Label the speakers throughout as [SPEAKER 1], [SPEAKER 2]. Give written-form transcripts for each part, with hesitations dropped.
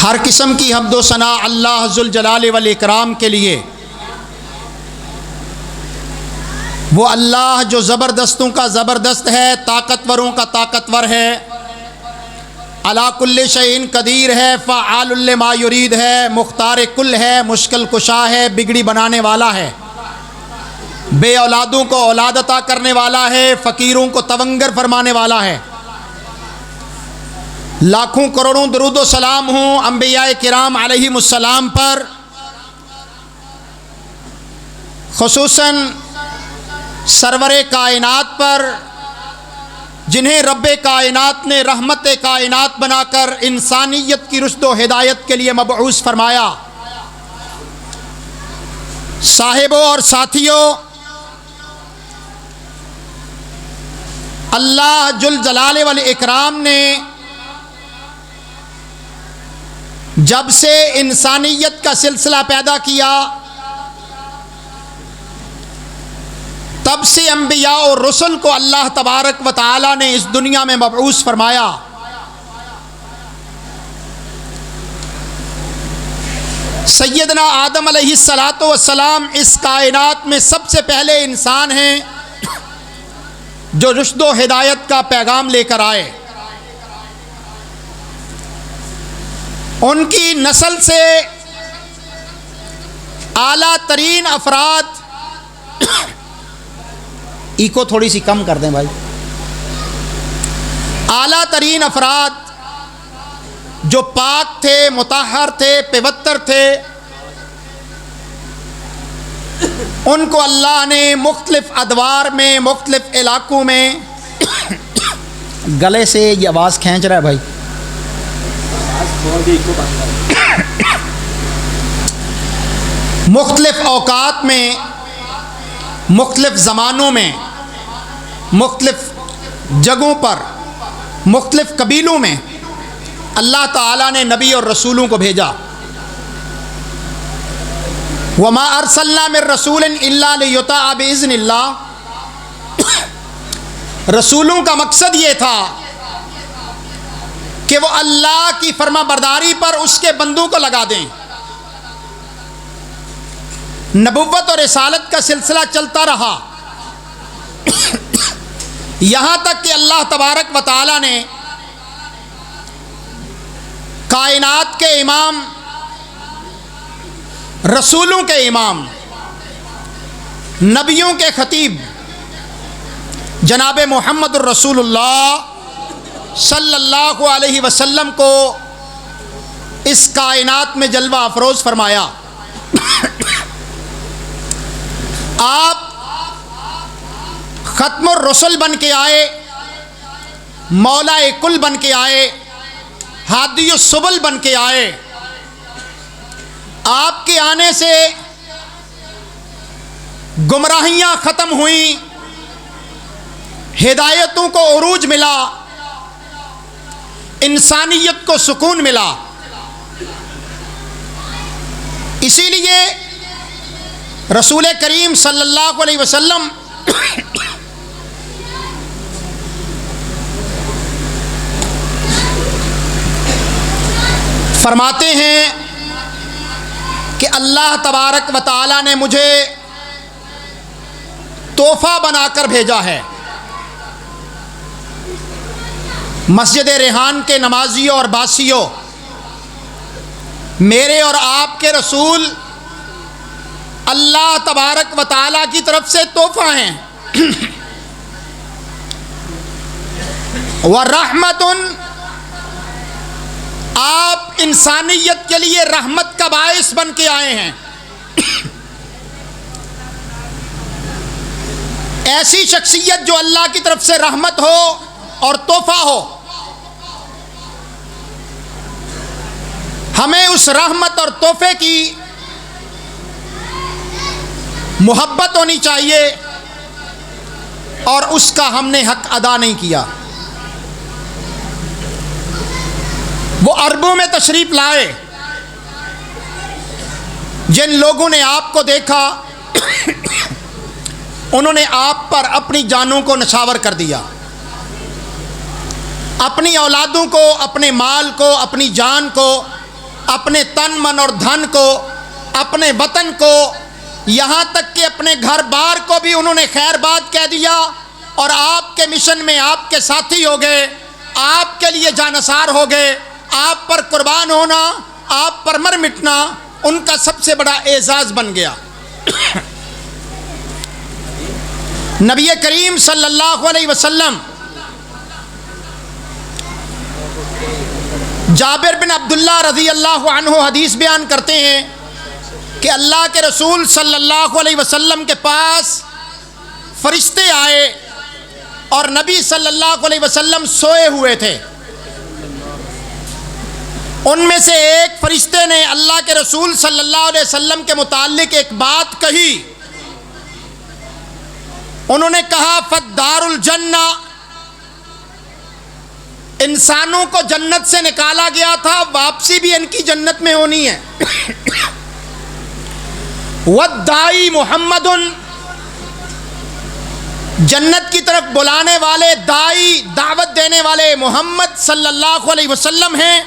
[SPEAKER 1] ہر قسم کی حمد و ثنا اللہ ذوالجلال والاکرام کے لیے، وہ اللہ جو زبردستوں کا زبردست ہے، طاقتوروں کا طاقتور ہے، علی کل شیء قدیر ہے، فعال لما یرید ہے، مختار کل ہے، مشکل کشا ہے، بگڑی بنانے والا ہے، بے اولادوں کو اولاد عطا کرنے والا ہے، فقیروں کو تونگر فرمانے والا ہے۔ لاکھوں کروڑوں درود و سلام ہوں انبیاء کرام علیہم السلام پر، خصوصاً سرور کائنات پر، جنہیں رب کائنات نے رحمت کائنات بنا کر انسانیت کی رشد و ہدایت کے لیے مبعوث فرمایا۔ صاحبوں اور ساتھیوں، اللہ جل جلالہ والاکرام نے جب سے انسانیت کا سلسلہ پیدا کیا، تب سے انبیاء اور رسل کو اللہ تبارک و تعالی نے اس دنیا میں مبعوث فرمایا۔ سیدنا آدم علیہ السلام اس کائنات میں سب سے پہلے انسان ہیں جو رشد و ہدایت کا پیغام لے کر آئے۔ ان کی نسل سے اعلیٰ ترین افراد، ایکو تھوڑی سی کم کر دیں بھائی، اعلیٰ ترین افراد جو پاک تھے، مطہر تھے، پوتر تھے، ان کو اللہ نے مختلف ادوار میں، مختلف علاقوں میں گلے سے یہ آواز کھینچ رہا ہے بھائی، مختلف اوقات میں، مختلف زمانوں میں، مختلف جگہوں پر، مختلف قبیلوں میں اللہ تعالیٰ نے نبی اور رسولوں کو بھیجا۔ وما ارسلنا من رسول الا لیطاع باذن اللہ۔ رسولوں کا مقصد یہ تھا کہ وہ اللہ کی فرما برداری پر اس کے بندوں کو لگا دیں۔ نبوت اور رسالت کا سلسلہ چلتا رہا یہاں تک کہ اللہ تبارک و تعالی نے کائنات کے امام، رسولوں کے امام، نبیوں کے خطیب جناب محمد الرسول اللہ صلی اللہ علیہ وسلم کو اس کائنات میں جلوہ افروز فرمایا۔ آپ ختم الرسل بن کے آئے، مولا کل بن کے آئے، ہادی السبل بن کے آئے۔ آپ کے آنے سے گمراہیاں ختم ہوئیں، ہدایتوں کو عروج ملا، انسانیت کو سکون ملا۔ اسی لیے رسول کریم صلی اللہ علیہ وسلم فرماتے ہیں کہ اللہ تبارک و تعالی نے مجھے تحفہ بنا کر بھیجا ہے۔ مسجد ریحان کے نمازیوں اور باسیوں، میرے اور آپ کے رسول اللہ تبارک و تعالی کی طرف سے تحفہ ہیں۔ وَرَحْمَةٌ، آپ انسانیت کے لیے رحمت کا باعث بن کے آئے ہیں۔ ایسی شخصیت جو اللہ کی طرف سے رحمت ہو اور تحفہ ہو، ہمیں اس رحمت اور تحفے کی محبت ہونی چاہیے، اور اس کا ہم نے حق ادا نہیں کیا۔ وہ عربوں میں تشریف لائے، جن لوگوں نے آپ کو دیکھا انہوں نے آپ پر اپنی جانوں کو نچھاور کر دیا، اپنی اولادوں کو، اپنے مال کو، اپنی جان کو اپنے تن من اور دھن کو، اپنے وطن کو، یہاں تک کہ اپنے گھر بار کو بھی انہوں نے خیر بات کہہ دیا، اور آپ کے مشن میں آپ کے ساتھی ہو گئے، آپ کے لیے جانثار ہو گئے، آپ پر قربان ہونا، آپ پر مر مٹنا ان کا سب سے بڑا اعزاز بن گیا۔ نبی کریم صلی اللہ علیہ وسلم جابر بن عبداللہ رضی اللہ عنہ حدیث بیان کرتے ہیں کہ اللہ کے رسول صلی اللہ علیہ وسلم کے پاس فرشتے آئے اور نبی صلی اللہ علیہ وسلم سوئے ہوئے تھے۔ ان میں سے ایک فرشتے نے اللہ کے رسول صلی اللہ علیہ وسلم کے متعلق ایک بات کہی۔ انہوں نے کہا فدار الجنہ، انسانوں کو جنت سے نکالا گیا تھا، واپسی بھی ان کی جنت میں ہونی ہے۔ والدائی محمد، جنت کی طرف بلانے والے دائی، دعوت دینے والے محمد صلی اللہ علیہ وسلم ہیں۔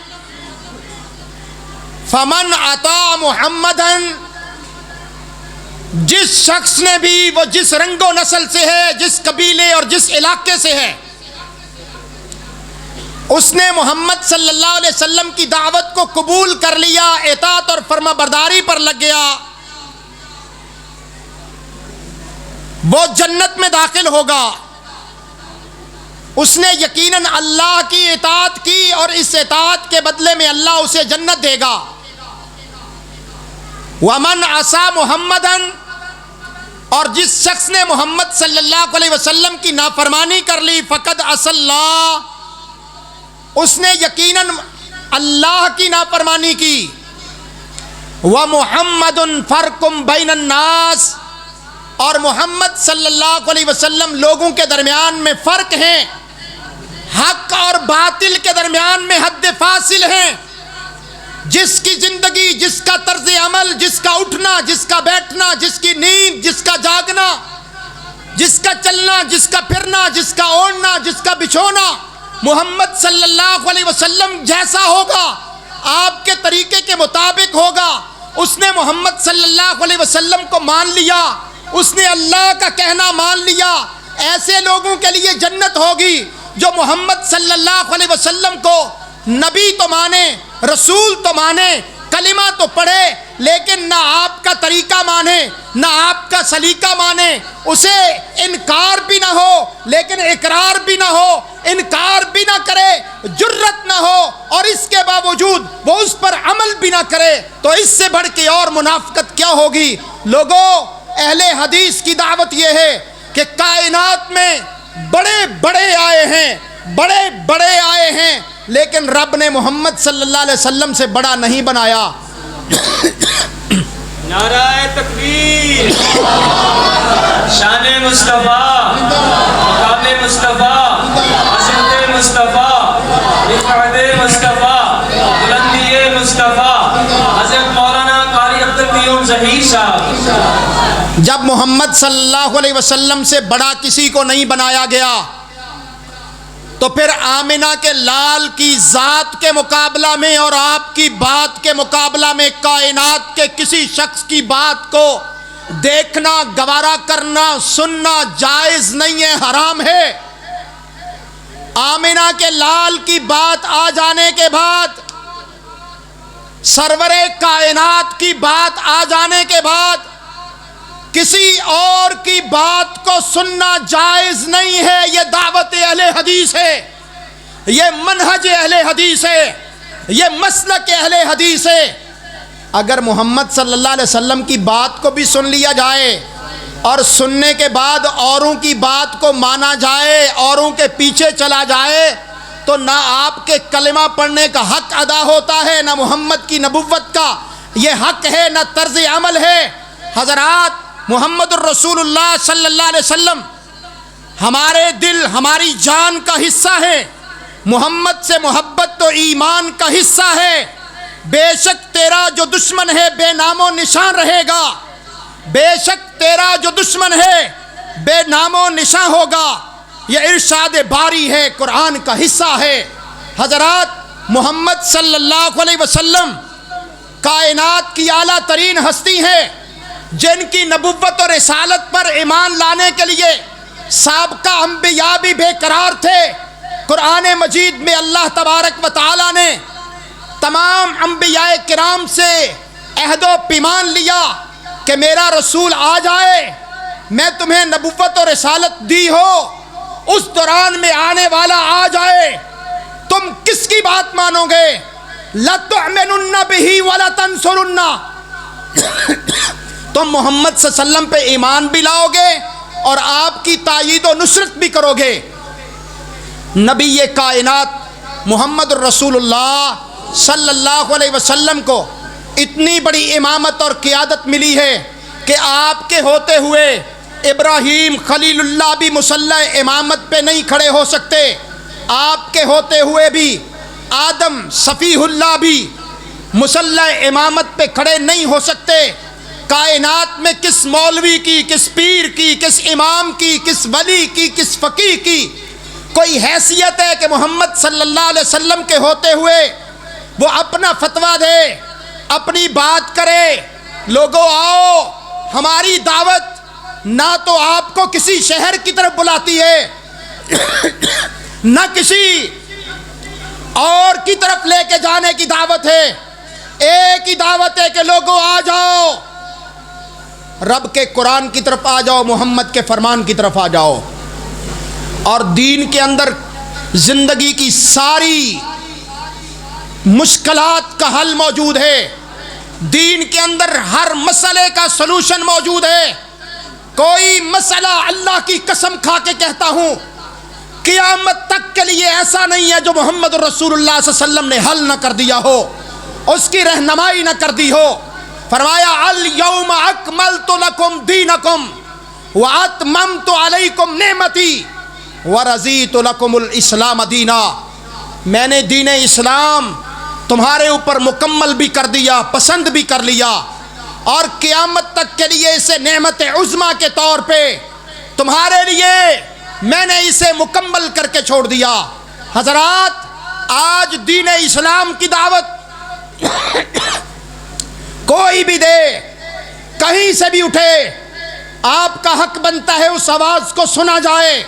[SPEAKER 1] فمن اطاع محمدن، جس شخص نے بھی، وہ جس رنگ و نسل سے ہے، جس قبیلے اور جس علاقے سے ہے، اس نے محمد صلی اللہ علیہ وسلم کی دعوت کو قبول کر لیا، اطاعت اور فرما برداری پر لگ گیا، وہ جنت میں داخل ہوگا۔ اس نے یقیناً اللہ کی اطاعت کی اور اس اطاعت کے بدلے میں اللہ اسے جنت دے گا۔ ومن عصا محمدن، اور جس شخص نے محمد صلی اللہ علیہ وسلم کی نافرمانی کر لی، فقد عصى اللہ، اس نے یقیناً اللہ کی نافرمانی کی۔ وَمُحَمَّدٌ فَرْقٌ بَيْنَ النَّاسِ، اور محمد صلی اللہ علیہ وسلم لوگوں کے درمیان میں فرق ہیں، حق اور باطل کے درمیان میں حد فاصل ہیں۔ جس کی زندگی، جس کا طرز عمل، جس کا اٹھنا، جس کا بیٹھنا، جس کی نیند، جس کا جاگنا، جس کا چلنا، جس کا پھرنا، جس کا اوڑھنا، جس کا بچھونا محمد صلی اللہ علیہ وسلم جیسا ہوگا، آپ کے طریقے کے مطابق ہوگا۔ اس نے محمد صلی اللہ علیہ وسلم کو مان لیا، اس نے اللہ کا کہنا مان لیا۔ ایسے لوگوں کے لیے جنت ہوگی جو محمد صلی اللہ علیہ وسلم کو نبی تو مانے، رسول تو مانے، کلمہ تو پڑھے، لیکن نہ آپ کا طریقہ مانے، نہ آپ کا سلیقہ مانے، اسے انکار بھی نہ ہو لیکن اقرار بھی نہ ہو، انکار بھی نہ کرے، جرت نہ ہو، اور اس کے باوجود وہ اس پر عمل بھی نہ کرے، تو اس سے بڑھ کے اور منافقت کیا ہوگی؟ لوگوں، اہل حدیث کی دعوت یہ ہے کہ کائنات میں بڑے بڑے آئے ہیں، بڑے بڑے آئے ہیں، لیکن رب نے محمد صلی اللہ علیہ وسلم سے بڑا نہیں بنایا۔
[SPEAKER 2] نعرہ تکبیر، شان مصطفیٰ، مقام مصطفیٰ، عظمت مصطفیٰ، رفعت مصطفیٰ، بلندی مصطفیٰ، حضرت مولانا قاری عبدالقیوم ظہیر صاحب۔
[SPEAKER 1] جب محمد صلی اللہ علیہ وسلم سے بڑا کسی کو نہیں بنایا گیا تو پھر آمنہ کے لال کی ذات کے مقابلہ میں اور آپ کی بات کے مقابلہ میں کائنات کے کسی شخص کی بات کو دیکھنا، گوارا کرنا، سننا جائز نہیں ہے، حرام ہے۔ آمنہ کے لال کی بات آ جانے کے بعد، سرور کائنات کی بات آ جانے کے بعد، کسی اور کی بات کو سننا جائز نہیں ہے۔ یہ دعوت اہل حدیث ہے، یہ منہج اہل حدیث ہے، یہ مسلک اہل حدیث ہے۔ اگر محمد صلی اللہ علیہ وسلم کی بات کو بھی سن لیا جائے اور سننے کے بعد اوروں کی بات کو مانا جائے، اوروں کے پیچھے چلا جائے، تو نہ آپ کے کلمہ پڑھنے کا حق ادا ہوتا ہے، نہ محمد کی نبوت کا یہ حق ہے، نہ طرز عمل ہے۔ حضرات، محمد الرسول اللہ صلی اللہ علیہ وسلم ہمارے دل، ہماری جان کا حصہ ہے۔ محمد سے محبت تو ایمان کا حصہ ہے۔ بے شک تیرا جو دشمن ہے بے نام و نشان رہے گا، بے شک تیرا جو دشمن ہے بے نام و نشان ہوگا۔ یہ ارشاد باری ہے، قرآن کا حصہ ہے۔ حضرات، محمد صلی اللہ علیہ وسلم کائنات کی اعلیٰ ترین ہستی ہیں، جن کی نبوت اور رسالت پر ایمان لانے کے لیے سابقہ انبیاء بھی بے قرار تھے۔ قرآن مجید میں اللہ تبارک و تعالیٰ نے تمام انبیاء کرام سے عہد و پیمان لیا کہ میرا رسول آ جائے، میں تمہیں نبوت اور رسالت دی ہو، اس دوران میں آنے والا آ جائے، تم کس کی بات مانو گے؟ لَتُؤْمِنُنَّ بِهِ وَلَتَنْصُرُنَّ، تم محمد صلی اللہ علیہ وسلم پہ ایمان بھی لاؤ گے اور آپ کی تائید و نصرت بھی کرو گے۔ نبی کائنات محمد الرسول اللہ صلی اللہ علیہ وسلم کو اتنی بڑی امامت اور قیادت ملی ہے کہ آپ کے ہوتے ہوئے ابراہیم خلیل اللہ بھی مصلی امامت پہ نہیں کھڑے ہو سکتے، آپ کے ہوتے ہوئے بھی آدم صفیہ اللہ بھی مصلی امامت پہ کھڑے نہیں ہو سکتے۔ کائنات میں کس مولوی کی، کس پیر کی، کس امام کی، کس ولی کی، کس فقیہ کی کوئی حیثیت ہے کہ محمد صلی اللہ علیہ وسلم کے ہوتے ہوئے وہ اپنا فتویٰ دے، اپنی بات کرے؟ لوگوں آؤ، ہماری دعوت نہ تو آپ کو کسی شہر کی طرف بلاتی ہے، نہ کسی اور کی طرف لے کے جانے کی دعوت ہے، ایک ہی دعوت ہے کہ لوگوں آ جاؤ، رب کے قرآن کی طرف آ جاؤ، محمد کے فرمان کی طرف آ جاؤ۔ اور دین کے اندر زندگی کی ساری مشکلات کا حل موجود ہے، دین کے اندر ہر مسئلے کا سلوشن موجود ہے۔ کوئی مسئلہ اللہ کی قسم کھا کے کہتا ہوں قیامت تک کے لیے ایسا نہیں ہے جو محمد رسول اللہ صلی اللہ علیہ وسلم نے حل نہ کر دیا ہو، اس کی رہنمائی نہ کر دی ہو۔ فرمایا الیوم اکملت لکم دینکم واتممت علیکم نعمتی ورضیت لکم الاسلام دینا، میں نے دین اسلام تمہارے اوپر مکمل بھی کر دیا، پسند بھی کر لیا، اور قیامت تک کے لیے اسے نعمت عظمیٰ کے طور پہ تمہارے لیے میں نے اسے مکمل کر کے چھوڑ دیا۔ حضرات، آج دین اسلام کی دعوت کوئی بھی دے، کہیں سے بھی اٹھے، آپ کا حق بنتا ہے اس آواز کو سنا جائے،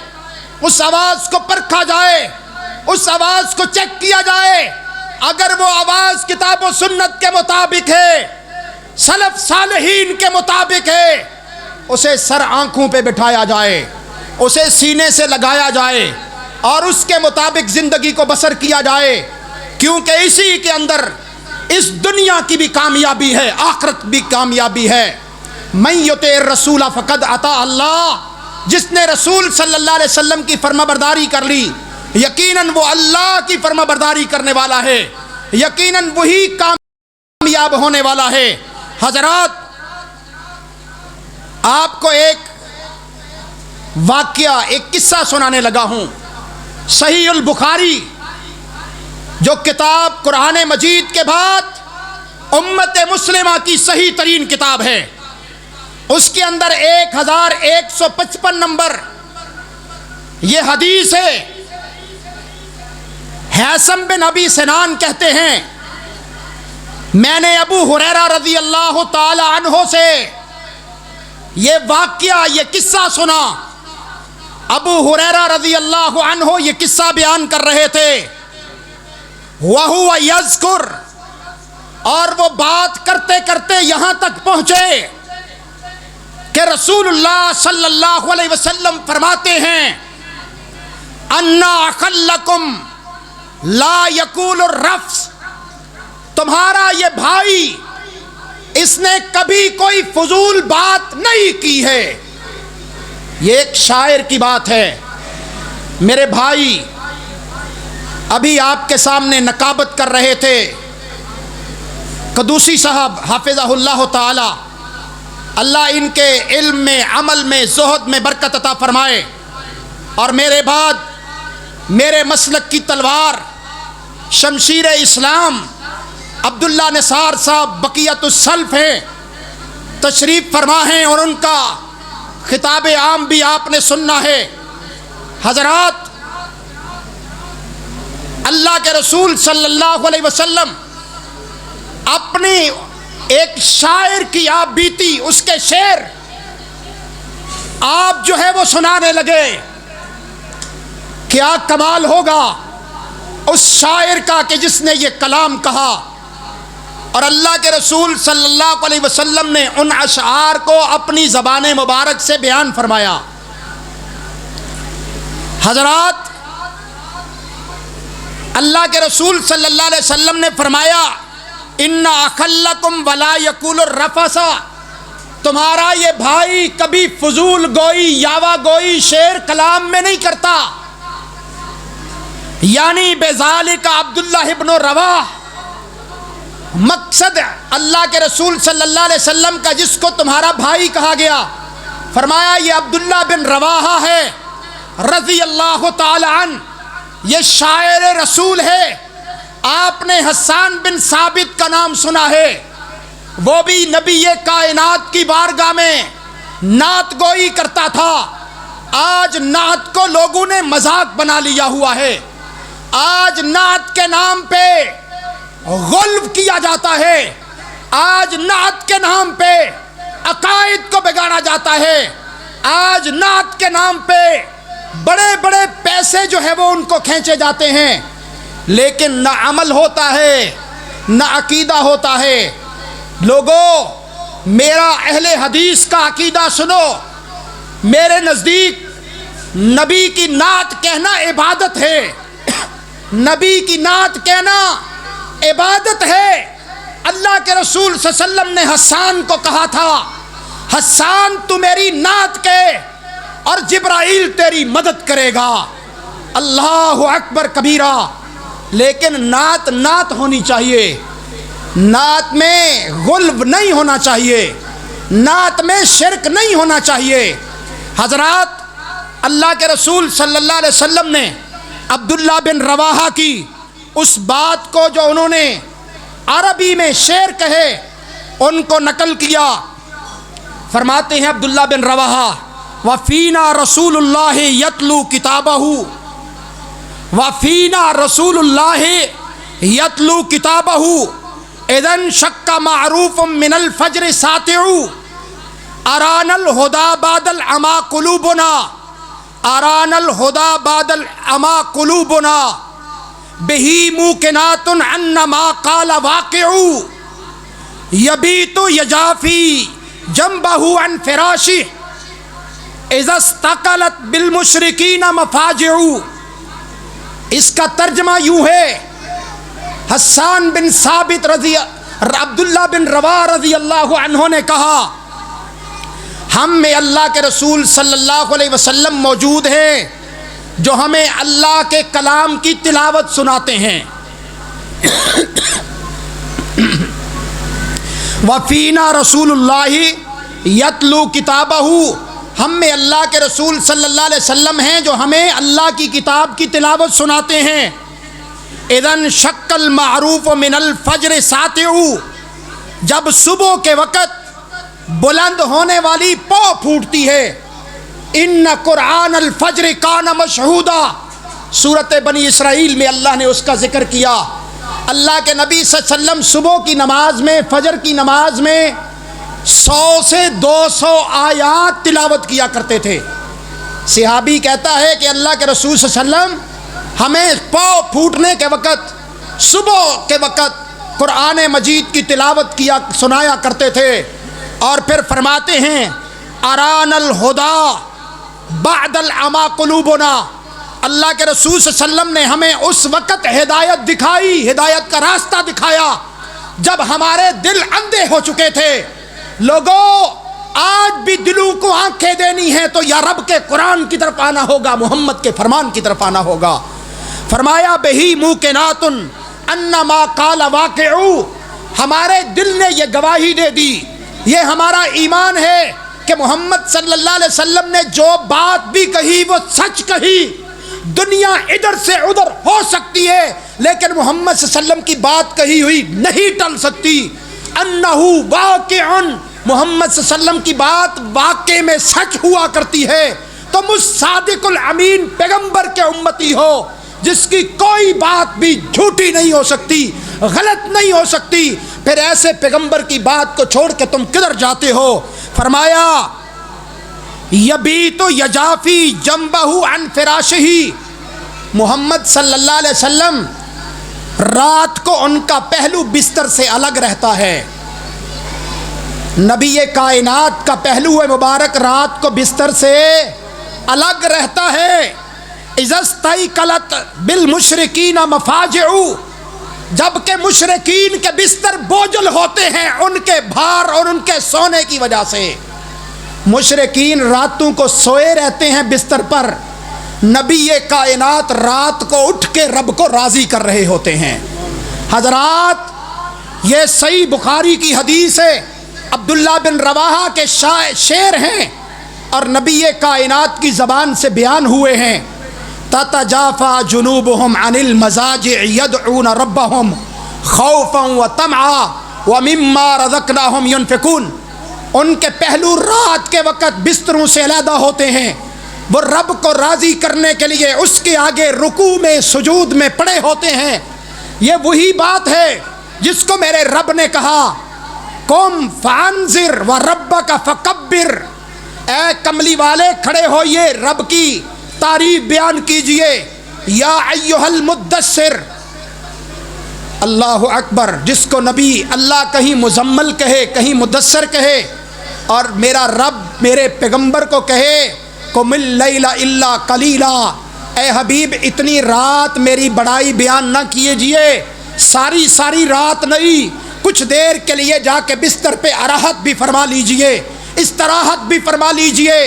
[SPEAKER 1] اس آواز کو پرکھا جائے، اس آواز کو چیک کیا جائے۔ اگر وہ آواز کتاب و سنت کے مطابق ہے، سلف صالحین کے مطابق ہے، اسے سر آنکھوں پہ بٹھایا جائے، اسے سینے سے لگایا جائے اور اس کے مطابق زندگی کو بسر کیا جائے، کیونکہ اسی کے اندر اس دنیا کی بھی کامیابی ہے، آخرت بھی کامیابی ہے۔ من یطع الرسول فقد اطاع اللہ، جس نے رسول صلی اللہ علیہ وسلم کی فرما برداری کر لی، یقیناً وہ اللہ کی فرما برداری کرنے والا ہے، یقیناً وہی کامیاب ہونے والا ہے۔ حضرات، آپ کو ایک واقعہ، ایک قصہ سنانے لگا ہوں۔ صحیح البخاری جو کتاب قرآن مجید کے بعد امت مسلمہ کی صحیح ترین کتاب ہے، اس کے اندر 1155 نمبر یہ حدیث ہے۔ حیثم بن ابی سنان کہتے ہیں، میں نے ابو ہریرہ رضی اللہ تعالی عنہ سے یہ واقعہ، یہ قصہ سنا۔ ابو ہریرہ رضی اللہ عنہ یہ قصہ بیان کر رہے تھے، وَهُوَ يَذْكُرُ، اور وہ بات کرتے کرتے یہاں تک پہنچے کہ رسول اللہ صلی اللہ علیہ وسلم فرماتے ہیں، اَنَّا أَخَلَّكُمْ لا یقول الرفث، تمہارا یہ بھائی اس نے کبھی کوئی فضول بات نہیں کی ہے۔ یہ ایک شاعر کی بات ہے۔ میرے بھائی ابھی آپ کے سامنے نقابت کر رہے تھے، قدوسی صاحب حافظہ اللہ تعالی، اللہ ان کے علم میں، عمل میں، زہد میں برکت عطا فرمائے، اور میرے بعد میرے مسلک کی تلوار، شمشیر اسلام عبداللہ نثار صاحب بقیت السلف ہیں، تشریف فرما ہیں، اور ان کا خطاب عام بھی آپ نے سننا ہے۔ حضرات، اللہ کے رسول صلی اللہ علیہ وسلم اپنی ایک شاعر کی آپ بیتی، اس کے شعر آپ جو ہے وہ سنانے لگے. کیا کمال ہوگا اس شاعر کا کہ جس نے یہ کلام کہا. اور اللہ کے رسول صلی اللہ علیہ وسلم نے ان اشعار کو اپنی زبان مبارک سے بیان فرمایا. حضرات، اللہ کے رسول صلی اللہ علیہ وسلم نے فرمایا ان اخلکم ولا یقول الرفث، تمہارا یہ بھائی کبھی فضول گوئی، یاوا گوئی، شعر کلام میں نہیں کرتا. یعنی بذالک عبداللہ ابن رواح، مقصد اللہ کے رسول صلی اللہ علیہ وسلم کا جس کو تمہارا بھائی کہا گیا، فرمایا یہ عبداللہ بن رواحہ ہے رضی اللہ تعالی عنہ، یہ شاعر رسول ہے. آپ نے حسان بن ثابت کا نام سنا ہے، وہ بھی نبی کائنات کی بارگاہ میں نعت گوئی کرتا تھا. آج نعت کو لوگوں نے مذاق بنا لیا ہوا ہے. آج نعت کے نام پہ غلو کیا جاتا ہے. آج نعت کے نام پہ عقائد کو بگاڑا جاتا ہے. آج نعت کے نام پہ بڑے بڑے پیسے جو ہے وہ ان کو کھینچے جاتے ہیں، لیکن نہ عمل ہوتا ہے نہ عقیدہ ہوتا ہے. لوگوں، میرا اہل حدیث کا عقیدہ سنو. میرے نزدیک نبی کی نعت کہنا عبادت ہے. نبی کی نعت کہنا عبادت ہے. اللہ کے رسول صلی اللہ علیہ وسلم نے حسان کو کہا تھا، حسان تو میری نعت کہے اور جبرائیل تیری مدد کرے گا. اللہ اکبر کبیرہ. لیکن نعت نعت ہونی چاہیے، نعت میں غلو نہیں ہونا چاہیے، نعت میں شرک نہیں ہونا چاہیے. حضرات، اللہ کے رسول صلی اللہ علیہ وسلم نے عبداللہ بن رواحہ کی اس بات کو جو انہوں نے عربی میں شعر کہے ان کو نقل کیا. فرماتے ہیں عبداللہ بن رواحہ، وفینا رسول اللہ یتلو کتابہ، وفینا رسول اللہ یتلو کتابہ اذن شک معروف من الفجر ساطع اران الہدا بعد العما قلوبنا، اران الہدا بعد العما قلوبنا بہی موقنات ان ما قال واقع یبیت یجافی جنبہ عن فراشہ اذا استقلت بالمشرکین مفاجع. اس کا ترجمہ یوں ہے، حسان بن ثابت عبداللہ بن رواحہ رضی اللہ عنہ نے کہا ہم میں اللہ کے رسول صلی اللہ علیہ وسلم موجود ہیں جو ہمیں اللہ کے کلام کی تلاوت سناتے ہیں. وفینا رسول اللہ یتلو کتابہ، ہم میں اللہ کے رسول صلی اللہ علیہ وسلم ہیں جو ہمیں اللہ کی کتاب کی تلاوت سناتے ہیں. اذن شک المعروف من الفجر ساطع، جب صبح کے وقت بلند ہونے والی پو پھوٹتی ہے. ان قرآن الفجر کان مشہودا، سورۃ بنی اسرائیل میں اللہ نے اس کا ذکر کیا. اللہ کے نبی صلی اللہ علیہ وسلم صبح کی نماز میں، فجر کی نماز میں 100 سے 200 آیات تلاوت کیا کرتے تھے. صحابی کہتا ہے کہ اللہ کے رسول صلی اللہ علیہ وسلم ہمیں پو پھوٹنے کے وقت، صبح کے وقت قرآن مجید کی تلاوت کیا سنایا کرتے تھے. اور پھر فرماتے ہیں اران الہدا بعد العما قلوبنا، اللہ کے رسول صلی اللہ علیہ وسلم نے ہمیں اس وقت ہدایت دکھائی، ہدایت کا راستہ دکھایا جب ہمارے دل اندھے ہو چکے تھے. لوگوں، آج بھی دلوں کو آنکھیں دینی ہے تو یا رب کے قرآن کی طرف آنا ہوگا، محمد کے فرمان کی طرف آنا ہوگا. فرمایا بہی موقنات ان ما قال واقع، ہمارے دل نے یہ گواہی دے دی، یہ ہمارا ایمان ہے کہ محمد صلی اللہ علیہ وسلم نے جو بات بھی کہی وہ سچ کہی. دنیا ادھر سے ادھر ہو سکتی ہے لیکن محمد صلی اللہ علیہ وسلم کی بات کہی ہوئی نہیں ٹل سکتی. انہو واقع، محمد صلی اللہ علیہ وسلم کی بات واقع میں سچ ہوا کرتی ہے. تم اس صادق الامین پیغمبر کے امتی ہو جس کی کوئی بات بھی جھوٹی نہیں ہو سکتی. غلط نہیں ہو سکتی، پھر ایسے پیغمبر کی بات کو چھوڑ کے تم کدھر جاتے ہو؟ فرمایا یبیت یجافی جنبہ عن فراشہ، محمد صلی اللہ علیہ وسلم رات کو ان کا پہلو بستر سے الگ رہتا ہے۔ نبی کائنات کا پہلو مبارک رات کو بستر سے الگ رہتا ہے۔ اذا استیقظت بالمشرکین مفاجع، جبکہ مشرکین کے بستر بوجھل ہوتے ہیں ان کے بھار اور ان کے سونے کی وجہ سے۔ مشرکین راتوں کو سوئے رہتے ہیں بستر پر، نبی کائنات رات کو اٹھ کے رب کو راضی کر رہے ہوتے ہیں۔ حضرات یہ صحیح بخاری کی حدیث ہے، عبداللہ بن رواحہ کے شعر ہیں اور نبی کائنات کی زبان سے بیان ہوئے ہیں۔ تتجافى جنوبهم عن المضاجع يدعون ربهم خوفا وطمعا ومما رزقناهم ينفقون، ان کے پہلو رات کے وقت بستروں سے علیحدہ ہوتے ہیں، وہ رب کو راضی کرنے کے لیے اس کے آگے رکوع میں سجود میں پڑے ہوتے ہیں۔ یہ وہی بات ہے جس کو میرے رب نے کہا قم فانذر وربک فکبر، اے کملی والے کھڑے ہوئے رب کی تعریف بیان کیجئے، یا ایھا المدثر، اللہ اکبر، جس کو نبی اللہ کہیں مزمل کہے کہیں مدثر کہے، اور میرا رب میرے پیغمبر کو کہے قم اللیل الا قلیلا، اے حبیب اتنی رات میری بڑائی بیان نہ کیجئے، ساری رات نہیں، کچھ دیر کے لیے جا کے بستر پہ راحت بھی فرما لیجئے، استراحت بھی فرما لیجئے،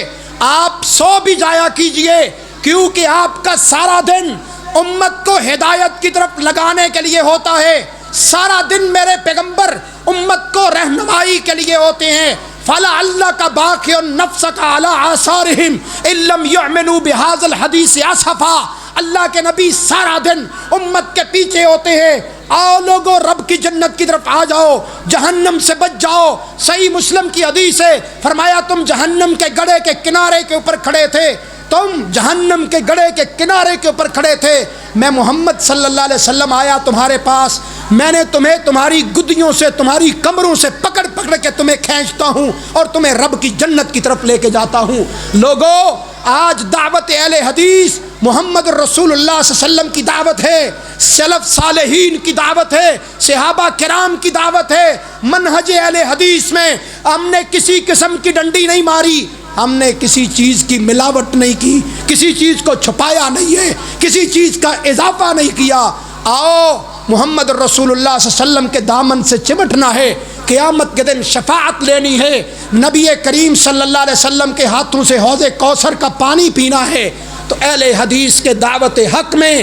[SPEAKER 1] آپ سو بھی جایا کیجئے، کیونکہ آپ کا سارا دن امت کو ہدایت کی طرف لگانے کے لیے ہوتا ہے، سارا دن میرے پیغمبر امت کو رہنمائی کے لیے ہوتے ہیں۔ فَلَعَلَّكَ بَاخِعٌ نَفْسَكَ عَلَىٰ آثَارِهِمْ إِن لَّمْ يُؤْمِنُوا بِهَٰذَا الْحَدِيثِ آسَفًا، اللہ کے نبی سارا دن امت کے پیچھے ہوتے ہیں، آؤ لوگو رب کی جنت کی طرف آ جاؤ، جہنم سے بچ جاؤ۔ صحیح مسلم کی حدیث ہے، فرمایا تم جہنم کے گڑھے کے کنارے کے اوپر کھڑے تھے، تم جہنم کے گڑھے کے کنارے کے اوپر کھڑے تھے، میں محمد صلی اللہ علیہ وسلم آیا تمہارے پاس، میں نے تمہیں تمہاری گدیوں سے تمہاری کمروں سے پکڑ کے تمہیں کھینچتا ہوں اور تمہیں رب کی جنت کی طرف لے کے جاتا ہوں۔ لوگو آج دعوت اہل حدیث محمد رسول اللہ صلی اللہ علیہ وسلم کی دعوت ہے، سلف صالحین کی دعوت ہے، صحابہ کرام کی دعوت ہے۔ منہج اہل حدیث میں ہم نے کسی قسم کی ڈنڈی نہیں ماری، ہم نے کسی چیز کی ملاوٹ نہیں کی، کسی چیز کو چھپایا نہیں ہے، کسی چیز کا اضافہ نہیں کیا۔ آؤ محمد رسول اللہ صلی اللہ علیہ وسلم کے دامن سے چمٹنا ہے، قیامت کے دن شفاعت لینی ہے، نبی کریم صلی اللہ علیہ وسلم کے ہاتھوں سے حوض کوثر کا پانی پینا ہے۔ تو اہل حدیث کے دعوت حق میں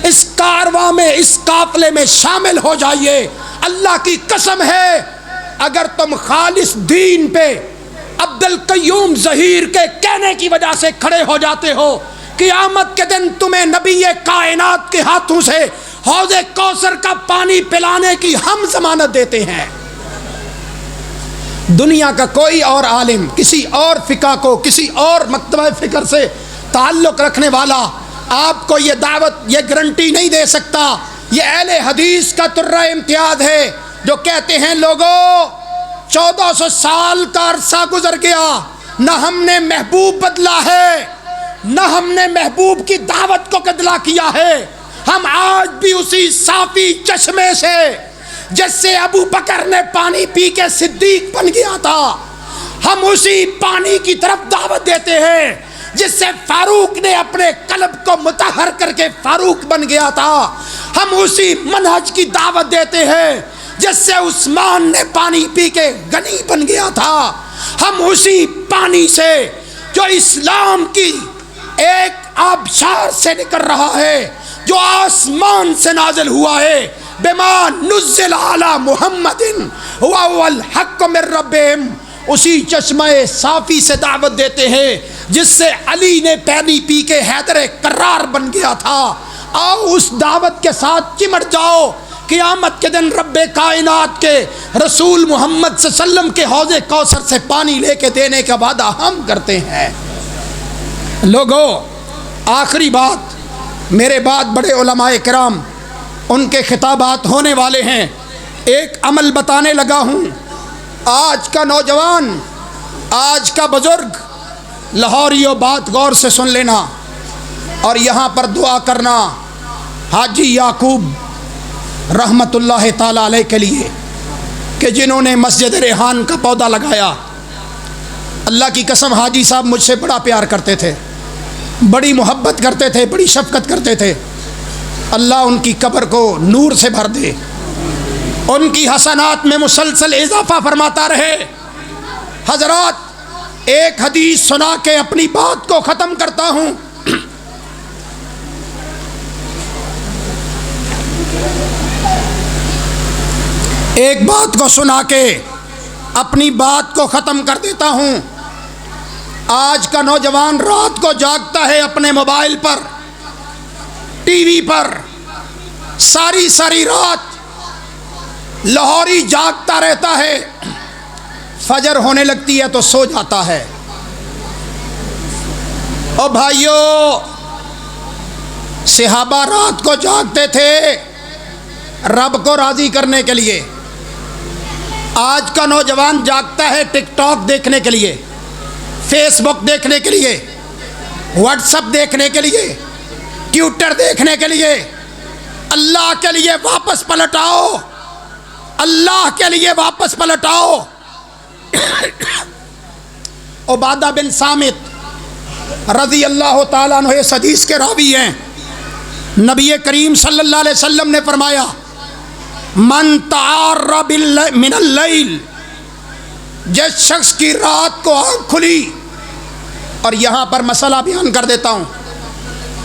[SPEAKER 1] اس کارواں میں اس قافلے میں شامل ہو جائیے۔ اللہ کی قسم ہے اگر تم خالص دین پہ عبد القیوم ظہیر کے کہنے کی وجہ سے کھڑے ہو جاتے ہو، قیامت کے دن تمہیں نبی کائنات کے ہاتھوں سے حوض کوثر کا پانی پلانے کی ہم ضمانت دیتے ہیں۔ دنیا کا کوئی اور عالم کسی اور فقہ کو کسی اور مکتبہ فکر سے تعلق رکھنے والا آپ کو یہ دعوت یہ گارنٹی نہیں دے سکتا۔ یہ اہل حدیث کا ترہ امتیاز ہے جو کہتے ہیں لوگوں 1400 سال کا عرصہ گزر گیا، نہ ہم نے محبوب بدلا ہے، نہ ہم نے محبوب کی دعوت کو بدلا کیا ہے، ہم آج بھی اسی صافی چشمے سے جس سے ابو بکر نے پانی پی کے صدیق بن گیا تھا، ہم اسی پانی کی طرف دعوت دیتے ہیں جس سے فاروق نے اپنے قلب کو مطہر کر کے فاروق بن گیا تھا، ہم اسی منہج کی دعوت دیتے ہیں جس سے عثمان نے پانی پی کے غنی بن گیا تھا، ہم اسی پانی سے جو اسلام کی ایک آبشار سے نکل رہا ہے جو آسمان سے نازل ہوا ہے، بما نزل علی محمد هو الحق من ربهم، اسی چشمہ صافی سے دعوت دیتے ہیں جس سے علی نے پانی پی کے حیدر کرار بن گیا تھا۔ آؤ اس دعوت کے ساتھ چمٹ جاؤ، قیامت کے دن رب کائنات کے رسول محمد صلی اللہ علیہ وسلم کے حوض کوثر سے پانی لے کے دینے کا وعدہ ہم کرتے ہیں۔ لوگوں آخری بات، میرے بعد بڑے علماء کرام ان کے خطابات ہونے والے ہیں۔ ایک عمل بتانے لگا ہوں، آج کا نوجوان، آج کا بزرگ، لاہوریوں بات غور سے سن لینا اور یہاں پر دعا کرنا حاجی یعقوب رحمت اللہ تعالی علیہ کے لیے کہ جنہوں نے مسجد ریحان کا پودا لگایا۔ اللہ کی قسم حاجی صاحب مجھ سے بڑا پیار کرتے تھے، بڑی محبت کرتے تھے، بڑی شفقت کرتے تھے۔ اللہ ان کی قبر کو نور سے بھر دے، ان کی حسنات میں مسلسل اضافہ فرماتا رہے۔ حضرات، ایک حدیث سنا کے اپنی بات کو ختم کرتا ہوں۔ ایک بات کو سنا کے اپنی بات کو ختم کر دیتا ہوں۔ آج کا نوجوان رات کو جاگتا ہے اپنے موبائل پر، ٹی وی پر، ساری رات لاہوری جاگتا رہتا ہے، فجر ہونے لگتی ہے تو سو جاتا ہے۔ او بھائیو، صحابہ رات کو جاگتے تھے رب کو راضی کرنے کے لیے۔ آج کا نوجوان جاگتا ہے ٹک ٹاک دیکھنے کے لیے، فیس بک دیکھنے کے لیے، واٹس ایپ دیکھنے کے لیے، ٹویٹر دیکھنے کے لیے۔ اللہ کے لیے واپس پلٹ آؤ، اللہ کے لیے واپس پلٹ آؤ۔ عبادہ بن صامت رضی اللہ تعالیٰ عنہ اس حدیث کے راوی ہیں۔ نبی کریم صلی اللہ علیہ وسلم نے فرمایا، من تعار من اللیل، جس شخص کی رات کو آنکھ کھلی، اور یہاں پر مسئلہ بیان کر دیتا ہوں،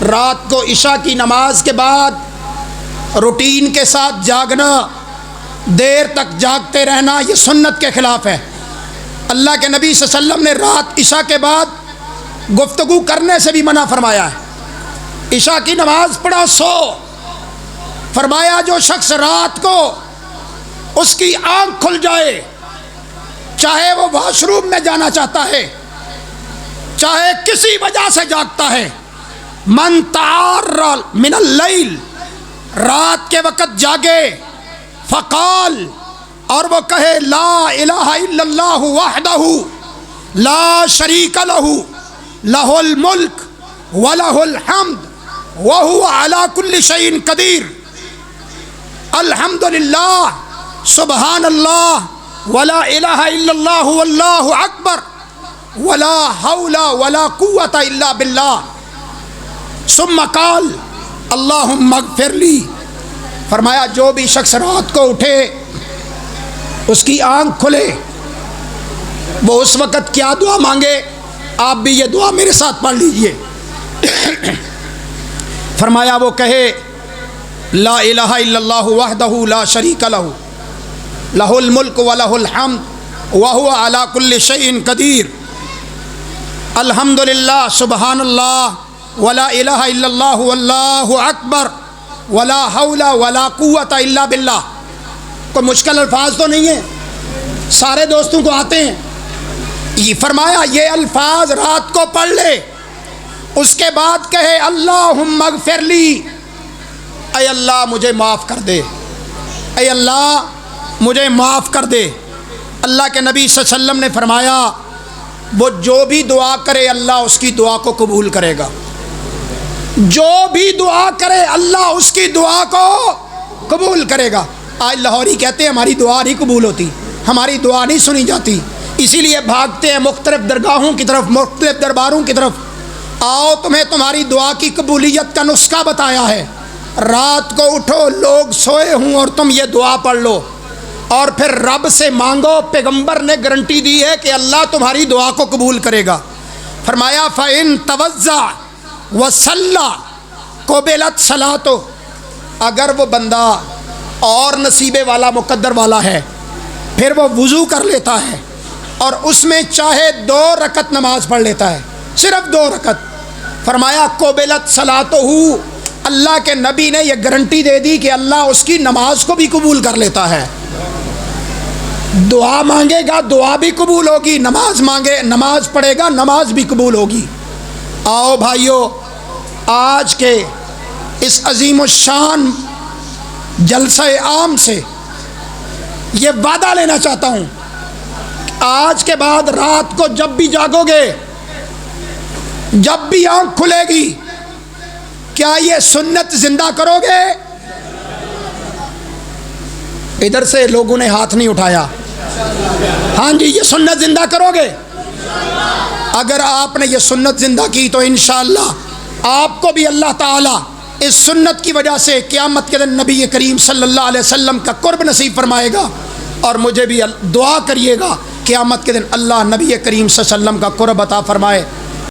[SPEAKER 1] رات کو عشاء کی نماز کے بعد روٹین کے ساتھ جاگنا، دیر تک جاگتے رہنا، یہ سنت کے خلاف ہے۔ اللہ کے نبی صلی اللہ علیہ وسلم نے رات عشاء کے بعد گفتگو کرنے سے بھی منع فرمایا ہے۔ عشاء کی نماز پڑھو، سو۔ فرمایا جو شخص رات کو اس کی آنکھ کھل جائے، چاہے وہ واش روم میں جانا چاہتا ہے، چاہے کسی وجہ سے جاگتا ہے، من تعار من اللیل، رات کے وقت جاگے، فقال، اور وہ کہے لا الہ الا اللہ وحدہ لا شریک لہ لہ الملک ولہ الحمد وہو علی کل شیء قدیر، الحمدللہ، سبحان اللہ، ولا الہ الا اللہ واللہ اکبر، ولا حول ولا قوۃ الا باللہ، ثم قال اللہم اغفر لی۔ فرمایا جو بھی شخص رات کو اٹھے، اس کی آنکھ کھلے، وہ اس وقت کیا دعا مانگے؟ آپ بھی یہ دعا میرے ساتھ پڑھ لیجئے۔ فرمایا وہ کہے لا الہ الا اللہ وحدہ لا شریک لہ لہ الملک ولہ الحمد وہو علی کل شیء قدیر، الحمدللہ، سبحان اللہ، ولا الہ الا اللہ واللہ اکبر، ولا حول ولا قوۃ الا باللہ۔ کوئی مشکل الفاظ تو نہیں ہیں، سارے دوستوں کو آتے ہیں۔ یہ فرمایا یہ الفاظ رات کو پڑھ لے، اس کے بعد کہے اللہم اغفر لی، اے اللہ مجھے معاف کر دے، اے اللہ مجھے معاف کر دے۔ اللہ کے نبی صلی اللہ علیہ وسلم نے فرمایا وہ جو بھی دعا کرے اللہ اس کی دعا کو قبول کرے گا، جو بھی دعا کرے اللہ اس کی دعا کو قبول کرے گا۔ آج لاہوری کہتے ہیں ہماری دعا نہیں قبول ہوتی، ہماری دعا نہیں سنی جاتی، اسی لیے بھاگتے ہیں مختلف درگاہوں کی طرف، مختلف درباروں کی طرف۔ آؤ تمہیں تمہاری دعا کی قبولیت کا نسخہ بتایا ہے۔ رات کو اٹھو، لوگ سوئے ہوں اور تم یہ دعا پڑھ لو اور پھر رب سے مانگو۔ پیغمبر نے گارنٹی دی ہے کہ اللہ تمہاری دعا کو قبول کرے گا۔ فرمایا فَإِن تَوَضَّعَ وَصَلَّى قُبِلَتْ صَلَاتُهُ، اگر وہ بندہ اور نصیبے والا مقدر والا ہے، پھر وہ وضو کر لیتا ہے اور اس میں چاہے 2 رکعت نماز پڑھ لیتا ہے، صرف 2 رکعت، فرمایا قُبِلَتْ صَلَاتُهُ، اللہ کے نبی نے یہ گارنٹی دے دی کہ اللہ اس کی نماز کو بھی قبول کر لیتا ہے۔ دعا مانگے گا دعا بھی قبول ہوگی، نماز مانگے نماز پڑھے گا نماز بھی قبول ہوگی۔ آؤ بھائیو، آج کے اس عظیم الشان جلسہ عام سے یہ وعدہ لینا چاہتا ہوں، آج کے بعد رات کو جب بھی جاگو گے، جب بھی آنکھ کھلے گی، کیا یہ سنت زندہ کرو گے؟ ادھر سے لوگوں نے ہاتھ نہیں اٹھایا. ہاں جی، یہ سنت زندہ کرو گے؟ اگر آپ نے یہ سنت زندہ کی تو انشاءاللہ آپ کو بھی اللہ تعالیٰ اس سنت کی وجہ سے قیامت کے دن نبی کریم صلی اللہ علیہ وسلم کا قرب نصیب فرمائے گا. اور مجھے بھی دعا کریے گا قیامت کے دن اللہ نبی کریم صلی اللہ علیہ وسلم کا قرب عطا فرمائے.